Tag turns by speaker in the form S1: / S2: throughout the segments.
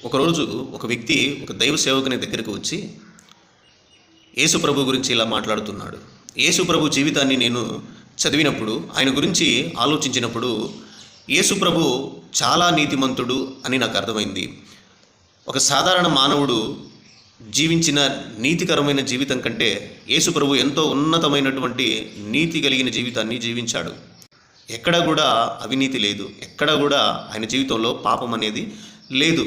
S1: ఒకరోజు ఒక వ్యక్తి ఒక దైవ సేవకుని దగ్గరకు వచ్చి యేసు ప్రభు గురించి ఇలా మాట్లాడుతున్నాడు. యేసు ప్రభు జీవితాన్ని నేను చదివినప్పుడు, ఆయన గురించి ఆలోచించినప్పుడు యేసు ప్రభు చాలా నీతిమంతుడు అని నాకు అర్థమైంది. ఒక సాధారణ మానవుడు జీవించిన నీతికరమైన జీవితం కంటే యేసు ప్రభు ఎంతో ఉన్నతమైనటువంటి నీతి కలిగిన జీవితాన్ని జీవించాడు. ఎక్కడా కూడా అవినీతి లేదు, ఎక్కడా కూడా ఆయన జీవితంలో పాపం అనేది లేదు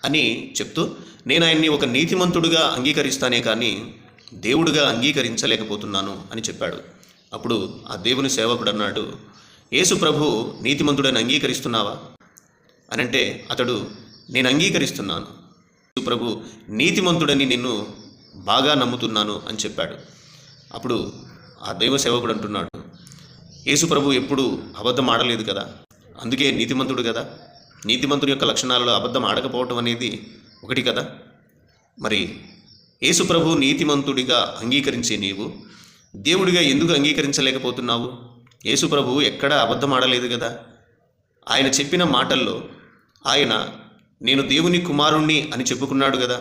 S1: అని చెప్తూ, నేను ఆయన్ని ఒక నీతిమంతుడుగా అంగీకరిస్తానే కానీ దేవుడుగా అంగీకరించలేకపోతున్నాను అని చెప్పాడు. అప్పుడు ఆ దేవుని సేవకుడు అన్నాడు, యేసు ప్రభు నీతిమంతుడని అంగీకరిస్తున్నావా అని అంటే అతడు, నేను అంగీకరిస్తున్నాను, యేసు ప్రభు నీతిమంతుడని నిన్ను బాగా నమ్ముతున్నాను అని చెప్పాడు. అప్పుడు ఆ దైవ సేవకుడు అంటున్నాడు, యేసు ప్రభు ఎప్పుడు అబద్ధం ఆడలేదు కదా, అందుకే నీతిమంతుడు కదా. నీతిమంతుడి యొక్క లక్షణాలలో అబద్ధం ఆడకపోవటం అనేది ఒకటి కదా. మరి యేసు ప్రభు నీతిమంతుడిగా అంగీకరించే నీవు దేవుడిగా ఎందుకు అంగీకరించలేకపోతున్నావు? యేసు ప్రభు ఎక్కడా అబద్ధం ఆడలేదు కదా. ఆయన చెప్పిన మాటల్లో ఆయన నేను దేవుని కుమారుణ్ణి అని చెప్పుకున్నాడు కదా.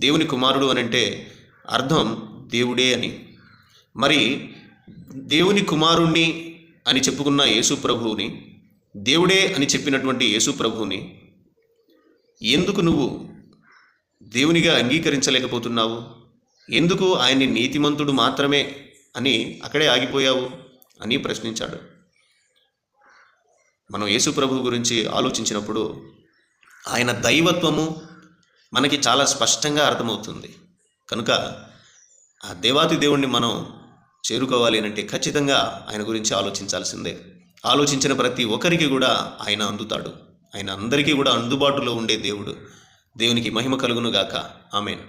S1: దేవుని కుమారుడు అని అంటే అర్థం దేవుడే అని. మరి దేవుని కుమారుణ్ణి అని చెప్పుకున్న యేసు ప్రభువుని, దేవుడే అని చెప్పినటువంటి యేసు ప్రభువుని ఎందుకు నువ్వు దేవునిగా అంగీకరించలేకపోతున్నావు? ఎందుకు ఆయన్ని నీతిమంతుడు మాత్రమే అని అక్కడే ఆగిపోయావు అని ప్రశ్నించాడు. మనం యేసు ప్రభు గురించి ఆలోచించినప్పుడు ఆయన దైవత్వము మనకి చాలా స్పష్టంగా అర్థమవుతుంది. కనుక ఆ దేవాతి దేవుణ్ణి మనం చేరుకోవాలి అంటే ఖచ్చితంగా ఆయన గురించి ఆలోచించాల్సిందే. ఆలోచించిన ప్రతి ఒక్కరికి కూడా ఆయన అందుతాడు. ఆయన అందరికీ కూడా అందుబాటులో ఉండే దేవుడు. దేవునికి మహిమ కలుగును గాక. ఆమేన్.